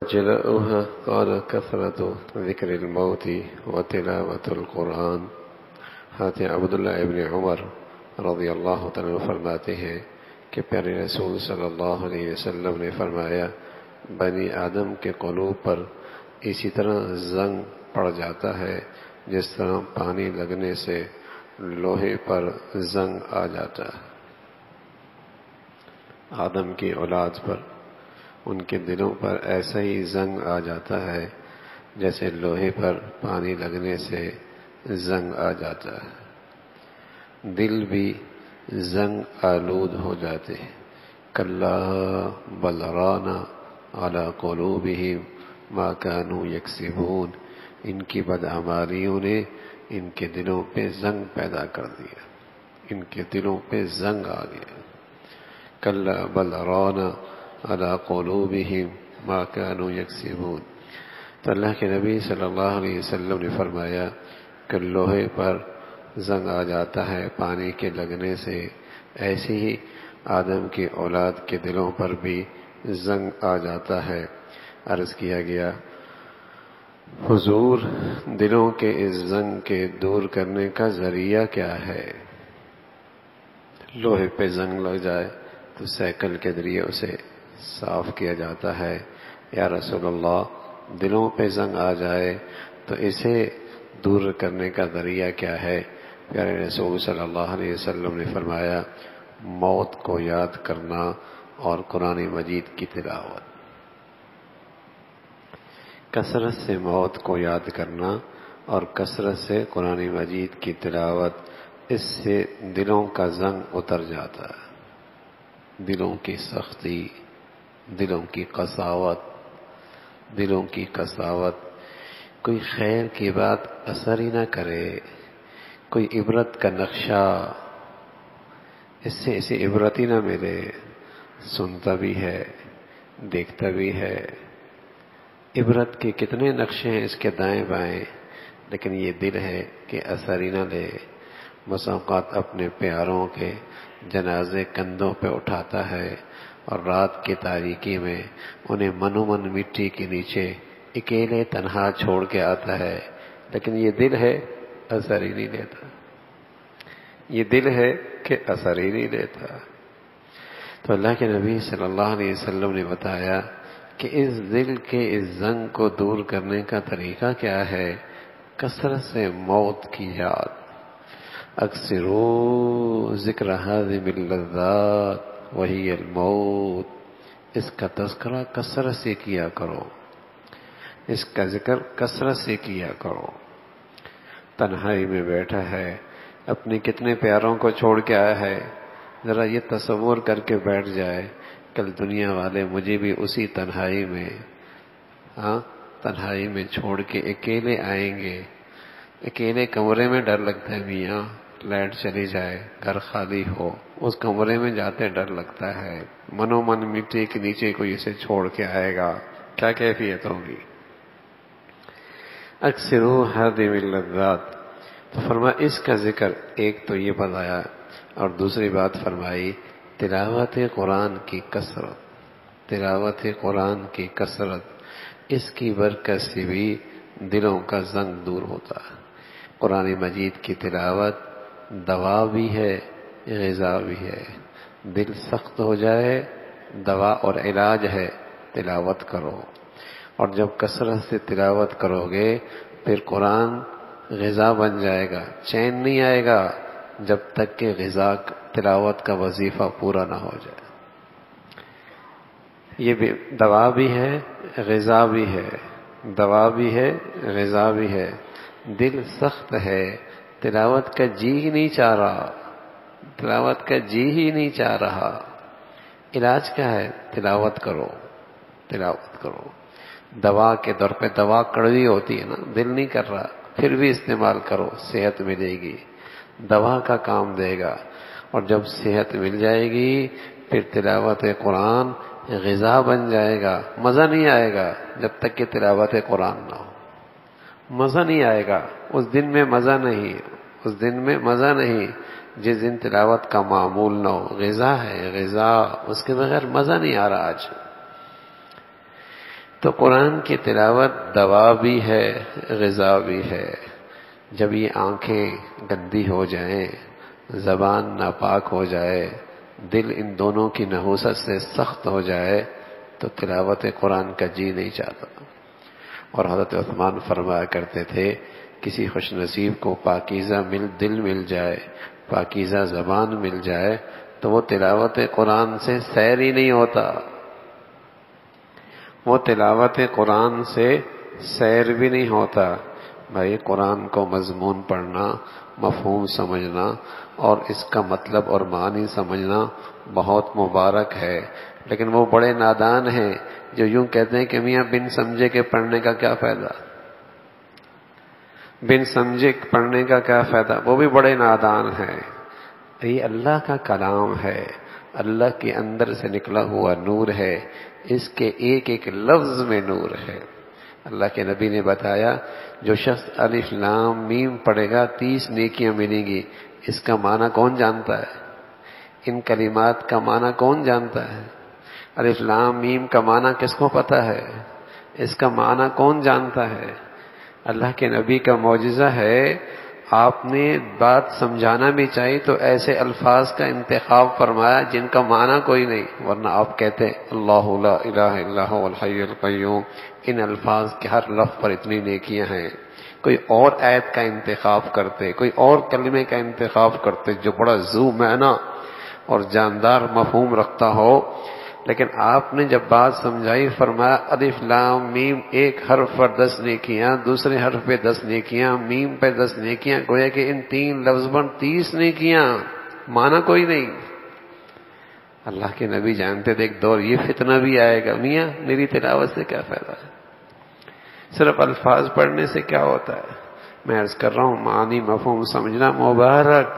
جلاؤها قال كثرة ذكر الموت وتلاوة القرآن۔ حضرت عبداللہ ابن عمر رضی اللہ تعالیٰ عنہ فرماتے ہیں کہ پیارے رسول صلی اللہ علیہ وسلم نے فرمایا، بنی آدم کے قلوب پر اسی طرح زنگ پڑ جاتا ہے جس طرح پانی لگنے سے لوہے پر زنگ آ جاتا ہے۔ آدم کی اولاد پر، ان کے دلوں پر ایسا ہی زنگ آ جاتا ہے جیسے لوہے پر پانی لگنے سے زنگ آ جاتا ہے۔ دل بھی زنگ آلود ہو جاتے ہیں۔ کلا بل ران علی قلوبہم ما کانوا یکسبون، ان کی بدعمالیوں نے ان کے دلوں پہ زنگ پیدا کر دیا، ان کے دلوں پہ زنگ آ گیا۔ کلا بل ران علی قلوبہم ما کانوا یکسبون۔ تو اللہ کے نبی صلی اللہ علیہ وسلم نے فرمایا کہ لوہے پر زنگ آ جاتا ہے پانی کے لگنے سے، ایسے ہی آدم کی اولاد کے دلوں پر بھی زنگ آ جاتا ہے۔ عرض کیا گیا، حضور دلوں کے اس زنگ کے دور کرنے کا ذریعہ کیا ہے؟ لوہے پہ زنگ لگ جائے تو سیکل کے ذریعے اسے صاف کیا جاتا ہے۔ یا رسول اللہ، دلوں پہ زنگ آ جائے تو اسے دور کرنے کا ذریعہ کیا ہے؟ پیارے رسول صلی اللہ علیہ وسلم نے فرمایا، موت کو یاد کرنا اور قرآن مجید کی تلاوت۔ کثرت سے موت کو یاد کرنا اور کثرت سے قرآن مجید کی تلاوت، اس سے دلوں کا زنگ اتر جاتا ہے۔ دلوں کی سختی، دلوں کی قساوت، کوئی خیر کی بات اثر ہی نہ کرے، کوئی عبرت کا نقشہ اس سے اسے عبرت ہی نہ ملے، سنتا بھی ہے دیکھتا بھی ہے۔ عبرت کے کتنے نقشے ہیں اس کے دائیں بائیں، لیکن یہ دل ہے کہ اثر ہی نہ لے۔ بس اوقات اپنے پیاروں کے جنازے کندھوں پہ اٹھاتا ہے اور رات کی تاریکی میں انہیں من مٹی کے نیچے اکیلے تنہا چھوڑ کے آتا ہے، لیکن یہ دل ہے اثر ہی نہیں لیتا، یہ دل ہے کہ اثر ہی نہیں لیتا۔ تو اللہ کے نبی صلی اللہ علیہ وسلم نے بتایا کہ اس دل کے اس زنگ کو دور کرنے کا طریقہ کیا ہے؟ کثرت سے موت کی یاد۔ اکثروا ذکر ہاضم اللذات وہی الموت، اس کا تذکرہ کثرت سے کیا کرو، اس کا ذکر کثرت سے کیا کرو۔ تنہائی میں بیٹھا ہے، اپنے کتنے پیاروں کو چھوڑ کے آیا ہے، ذرا یہ تصور کر کے بیٹھ جائے، کل دنیا والے مجھے بھی اسی تنہائی میں چھوڑ کے اکیلے آئیں گے۔ اکیلے کمرے میں ڈر لگتا ہے میاں، لائٹ چلی جائے، گھر خالی ہو، اس کمرے میں جاتے ڈر لگتا ہے، من مٹی کے نیچے کوئی اسے چھوڑ کے آئے گا، کیا کیفیت ہوگی؟ اکثروا ہاضم اللذات۔ تو فرمایا اس کا ذکر، ایک تو یہ بتایا، اور دوسری بات فرمائی تلاوت قرآن کی کثرت۔ تلاوت قرآن کی کثرت، اس کی برکت سے بھی دلوں کا زنگ دور ہوتا ہے۔ قرآن مجید کی تلاوت دوا بھی ہے، غذا بھی ہے۔ دل سخت ہو جائے، دوا اور علاج ہے، تلاوت کرو۔ اور جب کثرت سے تلاوت کرو گے پھر قرآن غذا بن جائے گا۔ چین نہیں آئے گا جب تک کہ غذا تلاوت کا وظیفہ پورا نہ ہو جائے۔ یہ بھی دوا بھی ہے، غذا بھی ہے، دوا بھی ہے، غذا بھی ہے۔ دل سخت ہے، تلاوت کا جی ہی نہیں چاہ رہا، تلاوت کا جی ہی نہیں چاہ رہا۔ علاج کیا ہے؟ تلاوت کرو، تلاوت کرو۔ دوا کے طور پہ دوا کڑوی ہوتی ہے نا، دل نہیں کر رہا، پھر بھی استعمال کرو، صحت ملے گی، دوا کا کام دے گا۔ اور جب صحت مل جائے گی پھر تلاوت قرآن غذا بن جائے گا۔ مزہ نہیں آئے گا جب تک کہ تلاوت قرآن نہ ہو، مزہ نہیں آئے گا، اس دن میں مزہ نہیں، اس دن میں مزہ نہیں جس دن تلاوت کا معمول نہ ہو۔ غذا ہے، غذا، اس کے بغیر مزہ نہیں آ رہا آج۔ تو قرآن کی تلاوت دوا بھی ہے، غذا بھی ہے۔ جب یہ آنکھیں گندی ہو جائیں، زبان ناپاک ہو جائے، دل ان دونوں کی نحوست سے سخت ہو جائے تو تلاوت قرآن کا جی نہیں چاہتا۔ اور حضرت عثمان فرمایا کرتے تھے کسی خوش نصیب کو پاکیزہ دل مل جائے، پاکیزہ زبان مل جائے تو وہ تلاوت قرآن سے سیر ہی نہیں ہوتا، وہ تلاوت قرآن سے سیر بھی نہیں ہوتا۔ بھائی قرآن کو مضمون پڑھنا، مفہوم سمجھنا اور اس کا مطلب اور معنی سمجھنا بہت مبارک ہے، لیکن وہ بڑے نادان ہیں جو یوں کہتے ہیں کہ میاں بن سمجھے کے پڑھنے کا کیا فائدہ، بن سمجھے پڑھنے کا کیا فائدہ، وہ بھی بڑے نادان ہیں۔ یہ اللہ کا کلام ہے، اللہ کے اندر سے نکلا ہوا نور ہے، اس کے ایک ایک لفظ میں نور ہے۔ اللہ کے نبی نے بتایا جو شخص الف لام میم پڑھے گا 30 نیکیاں ملیں گی۔ اس کا معنی کون جانتا ہے؟ ان کلمات کا معنی کون جانتا ہے؟ الف لام میم کا معنی کس کو پتا ہے؟ اس کا معنی کون جانتا ہے؟ اللہ کے نبی کا معجزہ ہے۔ آپ نے بات سمجھانا بھی چاہیے تو ایسے الفاظ کا انتخاب فرمایا جن کا معنی کوئی نہیں، ورنہ آپ کہتے اللہ لا الہ الا هو الحی القیوم، ان الفاظ کے ہر لفظ پر اتنی نیکیاں ہیں۔ کوئی اور آیت کا انتخاب کرتے، کوئی اور کلمے کا انتخاب کرتے جو بڑا ذو معنی اور جاندار مفہوم رکھتا ہو، لیکن آپ نے جب بات سمجھائی فرمایا الف لام میم ایک حرف پر 10 نیکیاں، دوسرے حرف پہ 10 نیکیاں، میم پہ 10 نیکیاں، گویا کہ ان 3 لفظ پر 30 نیکیاں، معنی کوئی نہیں۔ اللہ کے نبی جانتے تھے ایک دور یہ فتنہ بھی آئے گا، میاں میری تلاوت سے کیا فائدہ ہے، صرف الفاظ پڑھنے سے کیا ہوتا ہے۔ میں عرض کر رہا ہوں معنی مفہوم سمجھنا مبارک،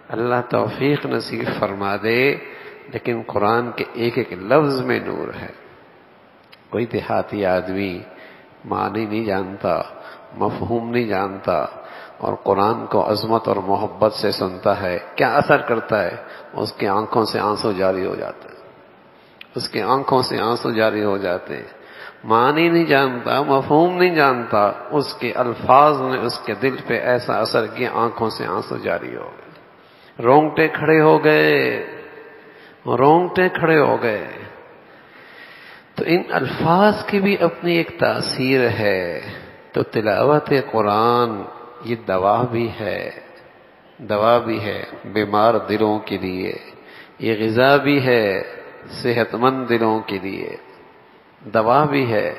اللہ توفیق نصیب فرما دے، لیکن قرآن کے ایک ایک لفظ میں نور ہے۔ کوئی دیہاتی آدمی معنی نہیں جانتا، مفہوم نہیں جانتا اور قرآن کو عظمت اور محبت سے سنتا ہے، کیا اثر کرتا ہے؟ اس کی آنکھوں سے آنسو جاری ہو جاتے ہیں، اس کی آنکھوں سے آنسو جاری ہو جاتے ہیں۔ معنی نہیں جانتا، مفہوم نہیں جانتا، اس کے الفاظ نے اس کے دل پہ ایسا اثر کیا آنکھوں سے آنسو جاری ہو گئے، رونگٹے کھڑے ہو گئے، رونگٹے کھڑے ہو گئے۔ تو ان الفاظ کی بھی اپنی ایک تاثیر ہے۔ تو تلاوت قرآن یہ دوا بھی ہے، دوا بھی ہے بیمار دلوں کے لیے، یہ غذا بھی ہے صحت مند دلوں کے لیے، دوا بھی ہے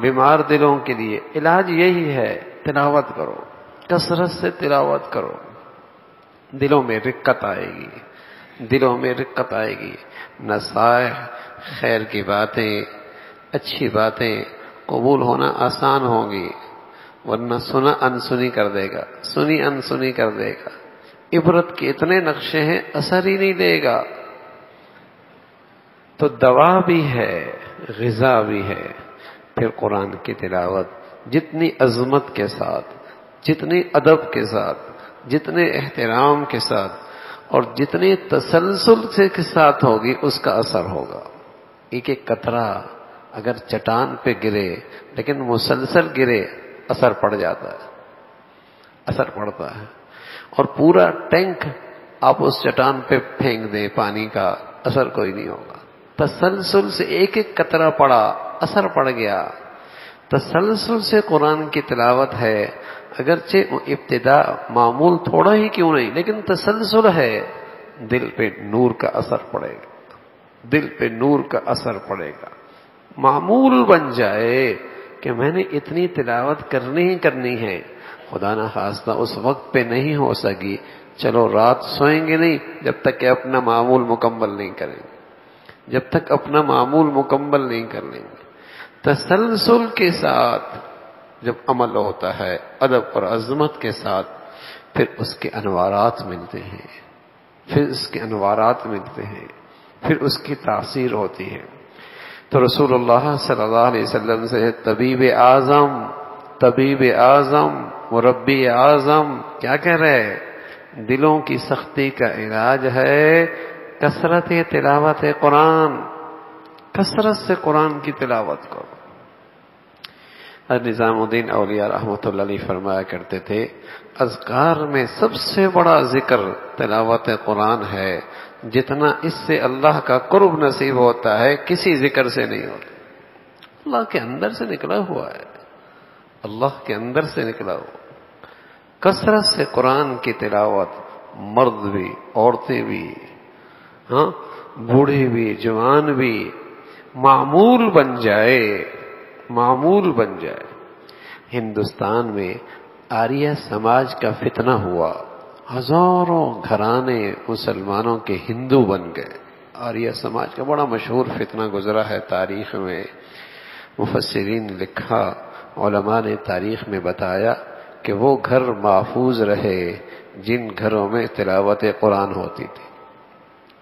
بیمار دلوں کے لیے۔ علاج یہی ہے تلاوت کرو، کثرت سے تلاوت کرو، دلوں میں رقت آئے گی، دلوں میں رقت آئے گی، نصائح خیر کی باتیں اچھی باتیں قبول ہونا آسان ہوگی، ورنہ سنا انسنی کر دے گا، سنی انسنی کر دے گا۔ عبرت کے اتنے نقشے ہیں اثر ہی نہیں دے گا۔ تو دوا بھی ہے، غذا بھی ہے۔ پھر قرآن کی تلاوت جتنی عظمت کے ساتھ، جتنی ادب کے ساتھ، جتنے احترام کے ساتھ اور جتنے تسلسل کے ساتھ ہوگی اس کا اثر ہوگا۔ ایک ایک قطرہ اگر چٹان پہ گرے لیکن مسلسل گرے اثر پڑ جاتا ہے، اثر پڑتا ہے۔ اور پورا ٹینک آپ اس چٹان پہ پھینک دیں پانی کا، اثر کوئی نہیں ہوگا۔ تسلسل سے ایک ایک قطرہ پڑا، اثر پڑ گیا۔ تسلسل سے قرآن کی تلاوت ہے، اگرچہ ابتدا معمول تھوڑا ہی کیوں نہیں لیکن تسلسل ہے، دل پہ نور کا اثر پڑے گا، دل پہ نور کا اثر پڑے گا۔ معمول بن جائے کہ میں نے اتنی تلاوت کرنی ہی کرنی ہے، خدا نہ خواستہ اس وقت پہ نہیں ہو سکی، چلو رات سوئیں گے نہیں جب تک کہ اپنا معمول مکمل نہیں کریں گے، جب تک اپنا معمول مکمل نہیں کر لیں گے۔ تسلسل کے ساتھ جب عمل ہوتا ہے ادب اور عظمت کے ساتھ، پھر اس کے انوارات ملتے ہیں، پھر اس کے انوارات ملتے ہیں، پھر اس کی تاثیر ہوتی ہے۔ تو رسول اللہ صلی اللہ علیہ وسلم سے طبیب اعظم، طبیب اعظم، مربی اعظم کیا کہہ رہے ہیں؟ دلوں کی سختی کا علاج ہے کثرت تلاوت قرآن، کثرت سے قرآن کی تلاوت کرو۔ نظام الدین اولیاء رحمۃ اللہ علیہ فرمایا کرتے تھے اذکار میں سب سے بڑا ذکر تلاوت قرآن ہے، جتنا اس سے اللہ کا قرب نصیب ہوتا ہے کسی ذکر سے نہیں ہوتا۔ اللہ کے اندر سے نکلا ہوا ہے، اللہ کے اندر سے نکلا ہوا۔ کثرت سے قرآن کی تلاوت، مرد بھی، عورتیں بھی، ہاں بوڑھے بھی، جوان بھی، معمول بن جائے، معمول بن جائے۔ ہندوستان میں آریہ سماج کا فتنہ ہوا، ہزاروں گھرانے مسلمانوں کے ہندو بن گئے۔ آریہ سماج کا بڑا مشہور فتنہ گزرا ہے تاریخ میں، مفسرین نے لکھا، علماء نے تاریخ میں بتایا کہ وہ گھر محفوظ رہے جن گھروں میں تلاوت قرآن ہوتی تھی،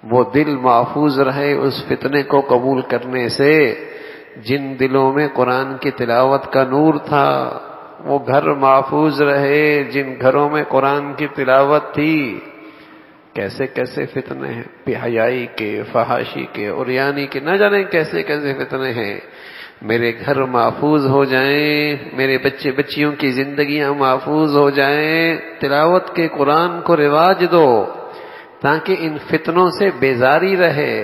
وہ دل محفوظ رہے اس فتنے کو قبول کرنے سے جن دلوں میں قرآن کی تلاوت کا نور تھا، وہ گھر محفوظ رہے جن گھروں میں قرآن کی تلاوت تھی۔ کیسے کیسے فتنے ہیں، بے حیائی کے، فحاشی کے، عریانی کے، نہ جانے کیسے کیسے فتنے ہیں۔ میرے گھر محفوظ ہو جائیں، میرے بچے بچیوں کی زندگیاں محفوظ ہو جائیں، تلاوت کے قرآن کو رواج دو تاکہ ان فتنوں سے بیزاری رہے،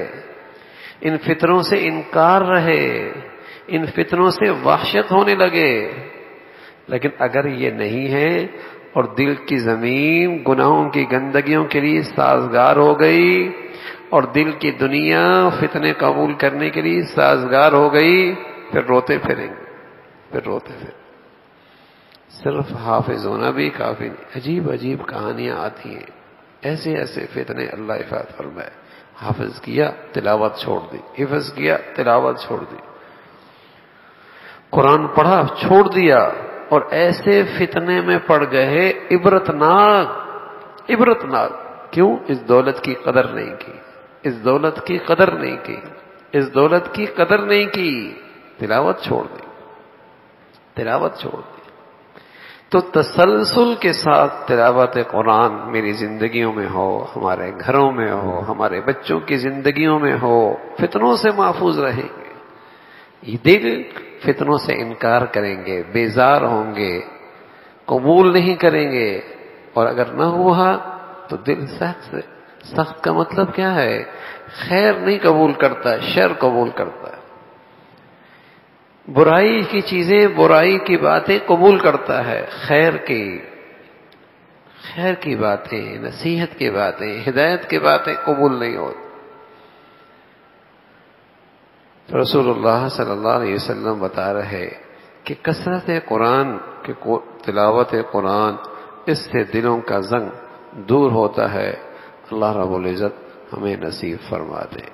ان فتنوں سے انکار رہے، ان فتنوں سے وحشت ہونے لگے۔ لیکن اگر یہ نہیں ہے اور دل کی زمین گناہوں کی گندگیوں کے لیے سازگار ہو گئی اور دل کی دنیا فتنے قبول کرنے کے لیے سازگار ہو گئی، پھر روتے پھریں گے، پھر روتے پھریں۔ صرف حافظ ہونا بھی کافی نہیں، عجیب عجیب کہانیاں آتی ہیں، ایسے ایسے فتنے اللہ حفاظت فرمائے۔ حافظ کیا تلاوت چھوڑ دی، حفظ کیا تلاوت چھوڑ دی، قرآن پڑھا چھوڑ دیا، اور ایسے فتنے میں پڑ گئے عبرتناک عبرتناک۔ کیوں؟ اس دولت کی قدر نہیں کی، اس دولت کی قدر نہیں کی، اس دولت کی قدر نہیں کی، تلاوت چھوڑ دی، تلاوت چھوڑ دی۔ تو تسلسل کے ساتھ تلاوت قرآن میری زندگیوں میں ہو، ہمارے گھروں میں ہو، ہمارے بچوں کی زندگیوں میں ہو، فتنوں سے محفوظ رہیں گے۔ یہ دل فتنوں سے انکار کریں گے، بیزار ہوں گے، قبول نہیں کریں گے، اور اگر نہ ہوا تو دل سخت کا مطلب کیا ہے؟ خیر نہیں قبول کرتا، شر قبول کرتا ہے، برائی کی چیزیں، برائی کی باتیں قبول کرتا ہے، خیر کی باتیں، نصیحت کی باتیں، ہدایت کی باتیں قبول نہیں ہوتی۔ رسول اللہ صلی اللہ علیہ وسلم بتا رہے کہ کثرت قرآن کی تلاوت قرآن، اس سے دلوں کا زنگ دور ہوتا ہے۔ اللہ رب العزت ہمیں نصیب فرما دے۔